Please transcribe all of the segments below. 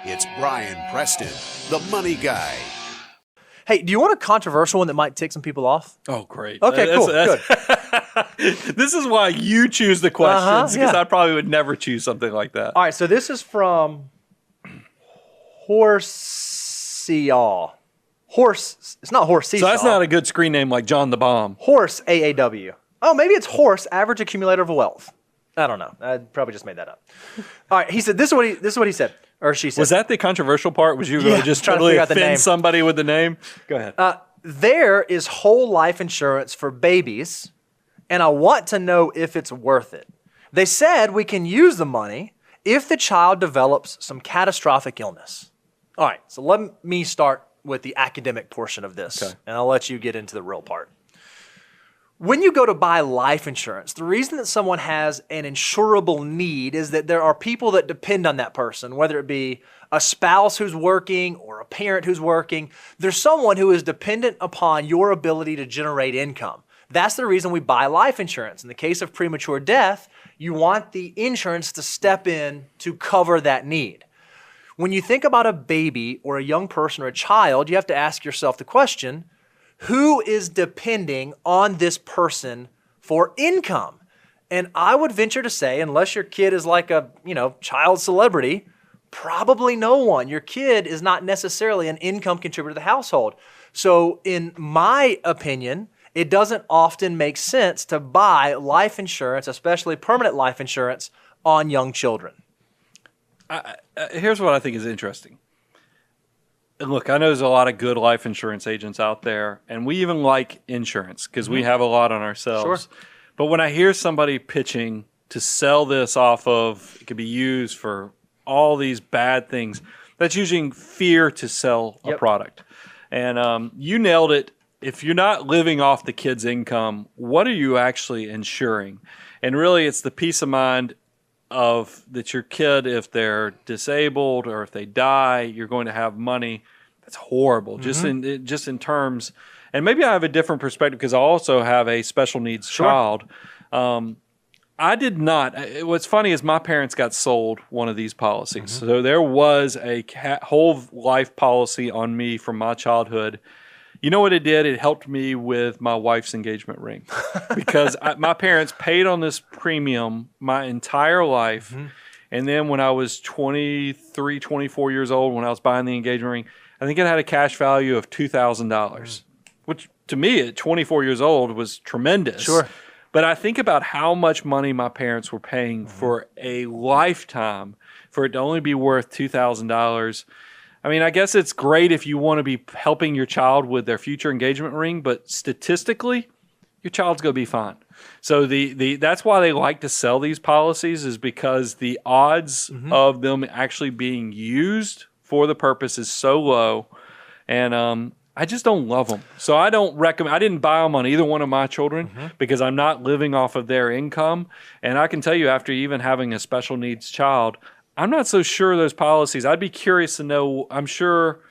It's Brian Preston, the money guy. Hey, do you want a controversial one that might tick some people off? Oh, great. Okay, cool. Good. This is why you choose the questions, because yeah. I probably would never choose something like that. All right, so this is from Horseall. Horse, it's not Horse Seesaw. So that's not a good screen name like John the Bomb. Horse AAW. Oh, maybe it's Horse Average Accumulator of Wealth. I don't know. I probably just made that up. All right, he said this is what he said, or she said. Was that the controversial part? Was you going to just trying to totally figure out the name. offend somebody with the name? Go ahead. There is whole life insurance for babies, and I want to know if it's worth it. They said we can use the money if the child develops some catastrophic illness. All right, so let me start with the academic portion of this, and I'll let you get into the real part. When you go to buy life insurance, the reason that someone has an insurable need is that there are people that depend on that person, whether it be a spouse who's working or a parent who's working. There's someone who is dependent upon your ability to generate income. That's the reason we buy life insurance. In the case of premature death, you want the insurance to step in to cover that need. When you think about a baby or a young person or a child, you have to ask yourself the question, who is depending on this person for income? And I would venture to say, unless your kid is like a, child celebrity, probably no one. Your kid is not necessarily an income contributor to the household. So in my opinion, it doesn't often make sense to buy life insurance, especially permanent life insurance, on young children. Here's what I think is interesting. And look, I know there's a lot of good life insurance agents out there, and we even like insurance because we have a lot on ourselves. Sure. But when I hear somebody pitching to sell this off of, it could be used for all these bad things, that's using fear to sell a product. And you nailed it. If you're not living off the kid's income, what are you actually insuring? And really, it's the peace of mind of that your kid, if they're disabled or if they die, you're going to have money. That's horrible. Just in terms, and maybe I have a different perspective because I also have a special needs child. I did not. What's funny is my parents got sold one of these policies. So there was a whole life policy on me from my childhood. You know what it did? It helped me with my wife's engagement ring because my parents paid on this premium my entire life. And then when I was 23, 24 years old, when I was buying the engagement ring, I think it had a cash value of $2,000, which to me at 24 years old was tremendous. Sure. But I think about how much money my parents were paying for a lifetime for it to only be worth $2,000. I mean, I guess it's great if you want to be helping your child with their future engagement ring, but statistically, your child's going to be fine. So that's why they like to sell these policies is because the odds of them actually being used for the purpose is so low. And I just don't love them. So I don't recommend, I didn't buy them on either one of my children because I'm not living off of their income. And I can tell you after even having a special needs child, I'm not so sure those policies. I'd be curious to know. I'm sure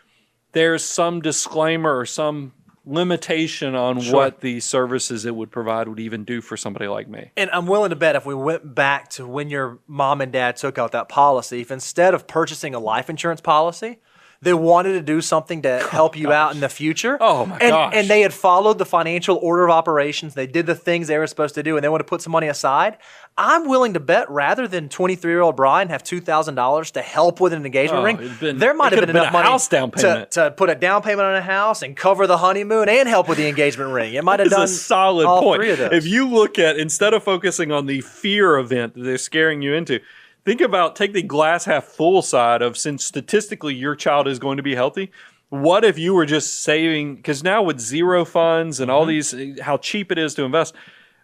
there's some disclaimer or some limitation on what the services it would provide would even do for somebody like me. And I'm willing to bet if we went back to when your mom and dad took out that policy, if instead of purchasing a life insurance policy, they wanted to do something to help you out in the future. Oh, my gosh. And they had followed the financial order of operations. They did the things they were supposed to do, and they want to put some money aside. I'm willing to bet rather than 23-year-old Brian have $2,000 to help with an engagement ring, there might have been enough money house down payment. To put a down payment on a house and cover the honeymoon and help with the engagement ring. It might have done a solid all point. three of those. If you look at, instead of focusing on the fear event that they're scaring you into, think about, take the glass half full side of, since statistically your child is going to be healthy, what if you were just saving, because now with zero funds and all these, how cheap it is to invest,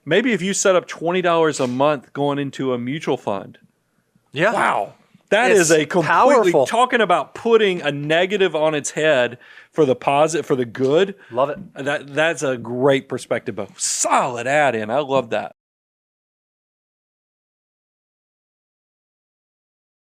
maybe if you set up $20 a month going into a mutual fund. Yeah. Wow. That It's is a completely, powerful. talking about putting a negative on its head for the positive, for the good. Love it. That's a great perspective. Solid add in. I love that.